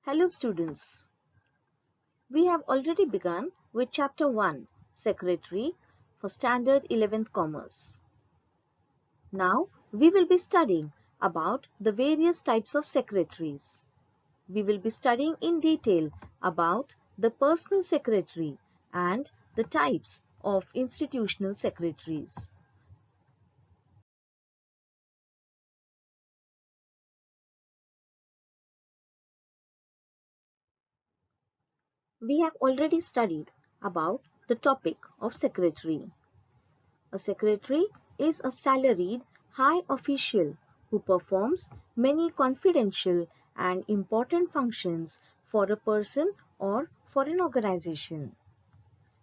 Hello students, we have already begun with chapter 1, Secretary for Standard 11th Commerce. Now we will be studying about the various types of secretaries. We will be studying in detail about the personal secretary and the types of institutional secretaries. We have already studied about the topic of secretary. A secretary is a salaried high official who performs many confidential and important functions for a person or for an organization.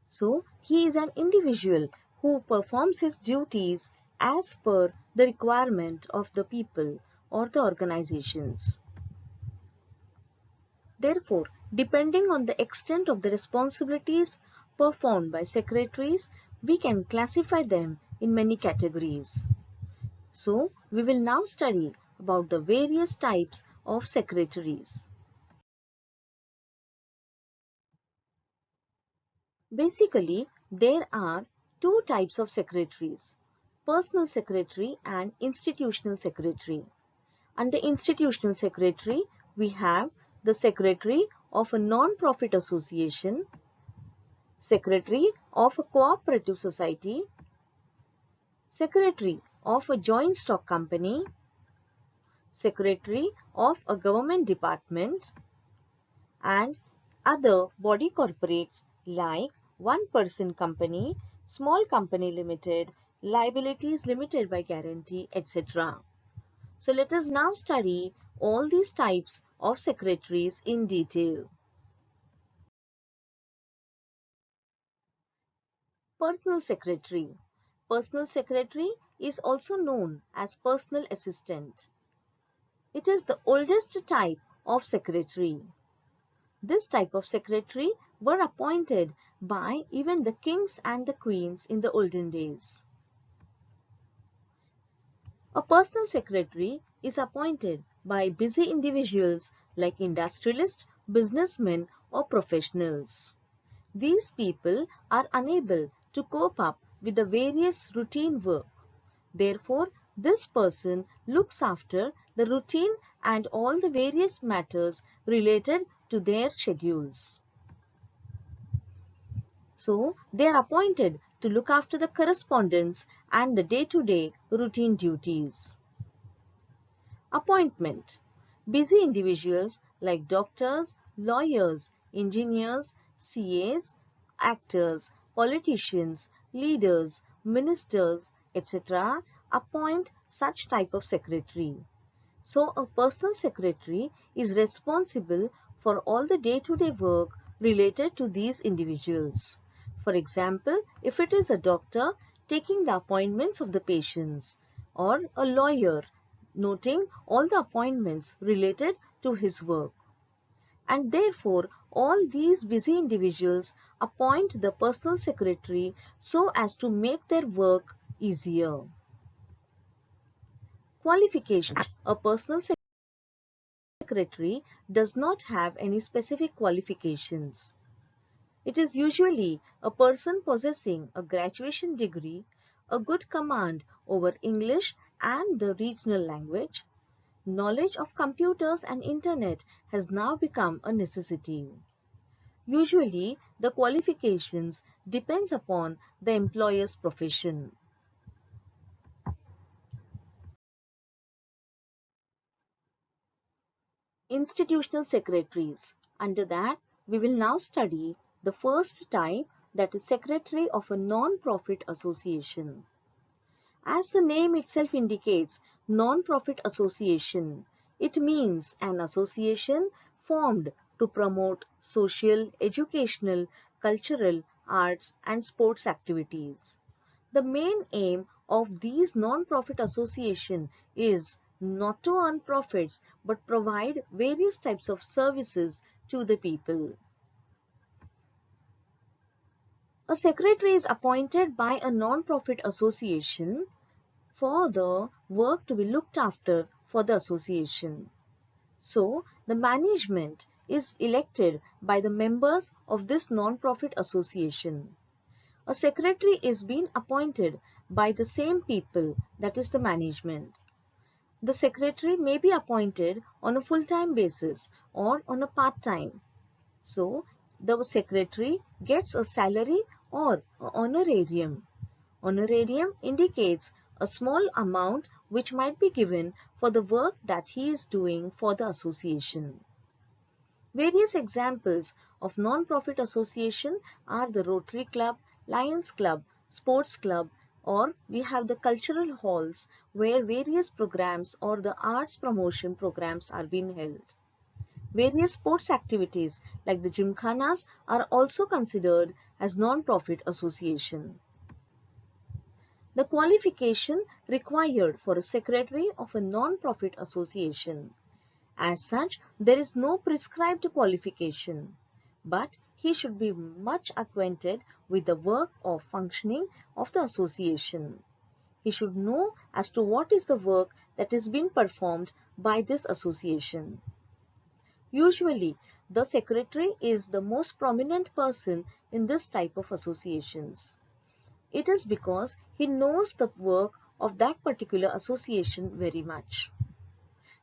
So, he is an individual who performs his duties as per the requirement of the people or the organizations. Therefore, depending on the extent of the responsibilities performed by secretaries, we can classify them in many categories. So, we will now study about the various types of secretaries. Basically, there are two types of secretaries, personal secretary and institutional secretary. Under institutional secretary, we have the secretary of a non-profit association, secretary of a cooperative society, secretary of a joint stock company, secretary of a government department, and other body corporates like one person company, small company limited, liabilities limited by guarantee, etc. So let us now study all these types of secretaries in detail. Personal secretary. Personal secretary is also known as personal assistant. It is the oldest type of secretary. This type of secretary were appointed by even the kings and the queens in the olden days. A personal secretary is appointed by busy individuals like industrialists, businessmen or professionals. These people are unable to cope up with the various routine work. Therefore, this person looks after the routine and all the various matters related to their schedules. So, they are appointed to look after the correspondence and the day-to-day routine duties. Appointment. Busy individuals like doctors, lawyers, engineers, CAs, actors, politicians, leaders, ministers, etc. appoint such type of secretary. So, a personal secretary is responsible for all the day-to-day work related to these individuals. For example, if it is a doctor taking the appointments of the patients, or a lawyer noting all the appointments related to his work. And therefore, all these busy individuals appoint the personal secretary so as to make their work easier. Qualification. A personal secretary does not have any specific qualifications. It is usually a person possessing a graduation degree, a good command over English and the regional language. Knowledge of computers and internet has now become a necessity. Usually, the qualifications depends upon the employer's profession. Institutional secretaries. Under that, we will now study the first type, that is secretary of a non-profit association. As the name itself indicates, non-profit association, it means an association formed to promote social, educational, cultural, arts and sports activities. The main aim of these non-profit associations is not to earn profits but provide various types of services to the people. A secretary is appointed by a non-profit association for the work to be looked after for the association. So, the management is elected by the members of this non-profit association. A secretary is being appointed by the same people, that is the management. The secretary may be appointed on a full-time basis or on a part-time. So, the secretary gets a salary or a honorarium. Honorarium indicates a small amount which might be given for the work that he is doing for the association. Various examples of non-profit association are the Rotary Club, Lions Club, Sports Club, or we have the cultural halls where various programs or the arts promotion programs are being held. Various sports activities like the gymkhanas are also considered as non-profit association. The qualification required for a secretary of a non-profit association. As such, there is no prescribed qualification, but he should be much acquainted with the work or functioning of the association. He should know as to what is the work that is being performed by this association. Usually, the secretary is the most prominent person in this type of associations. It is because he knows the work of that particular association very much.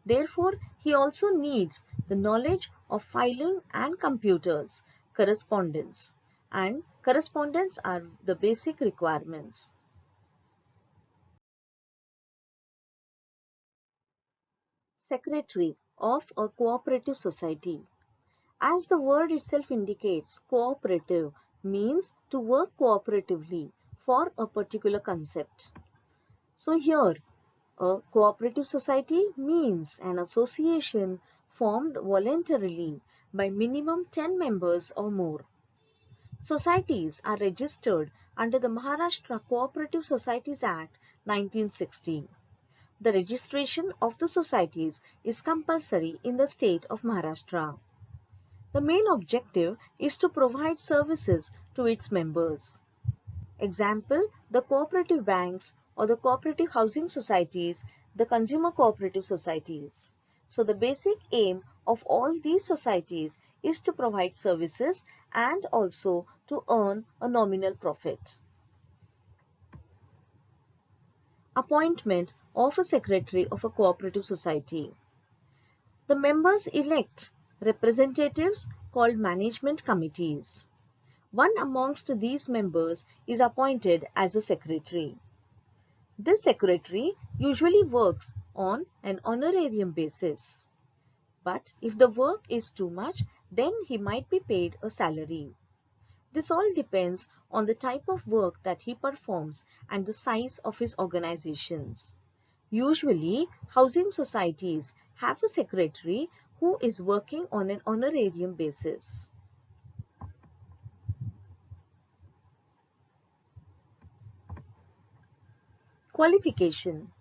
Therefore, he also needs the knowledge of filing and computers, correspondence, and correspondence are the basic requirements. Secretary of a cooperative society. As the word itself indicates, cooperative means to work cooperatively for a particular concept. So here, a cooperative society means an association formed voluntarily by minimum 10 members or more. Societies are registered under the Maharashtra Cooperative Societies Act 1960. The registration of the societies is compulsory in the state of Maharashtra. The main objective is to provide services to its members. Example, the cooperative banks or the cooperative housing societies, the consumer cooperative societies. So the basic aim of all these societies is to provide services and also to earn a nominal profit. Appointment of a secretary of a cooperative society. The members elect representatives called management committees. One amongst these members is appointed as a secretary. This secretary usually works on an honorarium basis. But if the work is too much, then he might be paid a salary. This all depends on the type of work that he performs and the size of his organizations. Usually, housing societies have a secretary who is working on an honorarium basis. Qualification.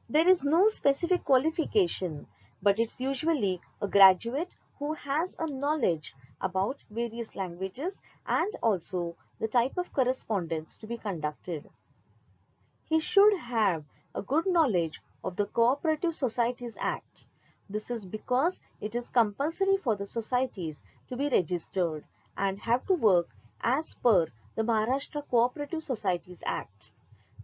There is no specific qualification, but it's usually a graduate who has a knowledge about various languages and also the type of correspondence to be conducted. He should have a good knowledge of the Cooperative Societies Act. This is because it is compulsory for the societies to be registered and have to work as per the Maharashtra Cooperative Societies Act.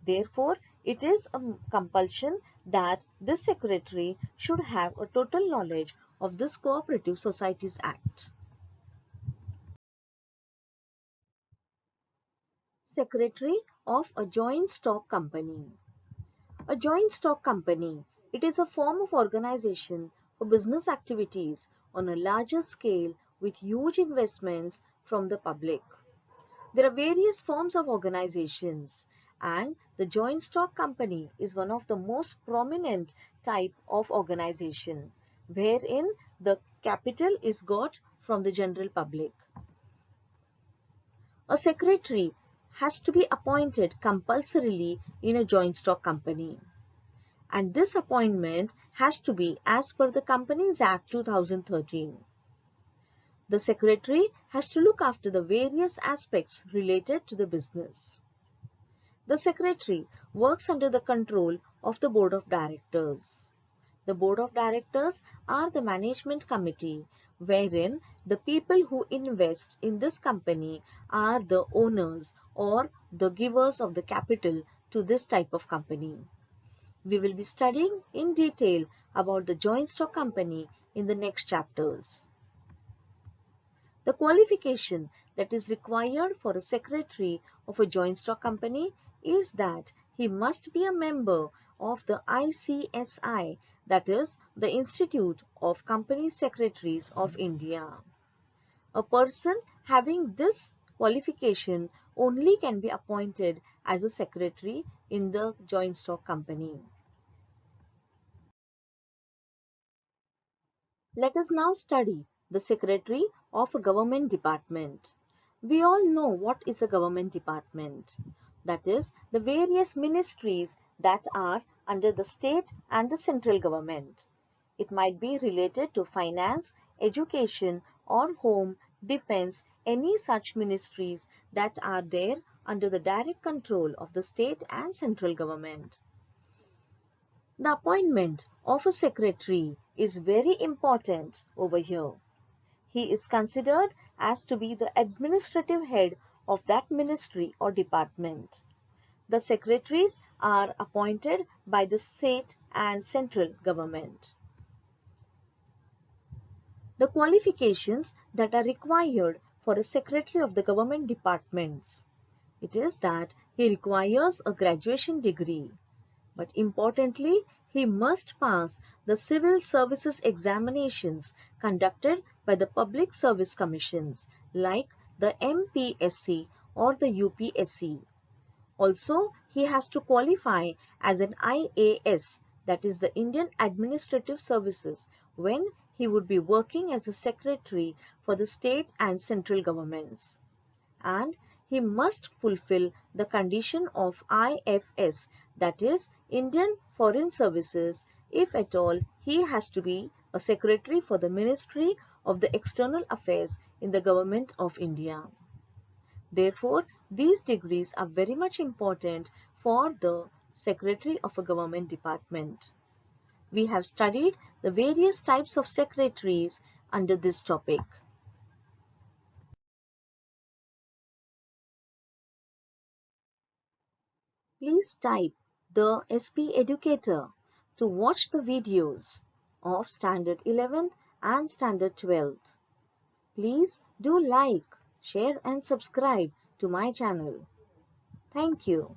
Therefore, it is a compulsion that this secretary should have a total knowledge of this Cooperative Societies Act. Secretary of a joint stock company. A joint stock company, it is a form of organization for business activities on a larger scale with huge investments from the public. There are various forms of organizations and the joint stock company is one of the most prominent type of organization wherein the capital is got from the general public. A secretary has to be appointed compulsorily in a joint stock company. And this appointment has to be as per the Companies Act 2013. The secretary has to look after the various aspects related to the business. The secretary works under the control of the board of directors. The board of directors are the management committee wherein the people who invest in this company are the owners or the givers of the capital to this type of company. We will be studying in detail about the joint stock company in the next chapters. The qualification that is required for a secretary of a joint stock company is that he must be a member of the ICSI, that is, the Institute of Company Secretaries of India. A person having this qualification only can be appointed as a secretary in the joint stock company. Let us now study the secretary of a government department. We all know what is a government department. That is, the various ministries that are under the state and the central government. It might be related to finance, education, or home, defense, any such ministries that are there under the direct control of the state and central government. The appointment of a secretary is very important over here. He is considered as to be the administrative head of that ministry or department. The secretaries are appointed by the state and central government. The qualifications that are required for a secretary of the government departments. It is that he requires a graduation degree. But importantly, he must pass the civil services examinations conducted by the public service commissions like the MPSC or the UPSC. Also, he has to qualify as an IAS, that is the Indian Administrative Services, when he would be working as a secretary for the state and central governments. And he must fulfill the condition of IFS, that is Indian Foreign Services, if at all he has to be a secretary for the Ministry of the External Affairs in the Government of India. Therefore, these degrees are very much important for the secretary of a government department. We have studied the various types of secretaries under this topic. Please type the SP Educator to watch the videos of Standard 11th and Standard 12th. Please do like, share and subscribe to my channel. Thank you.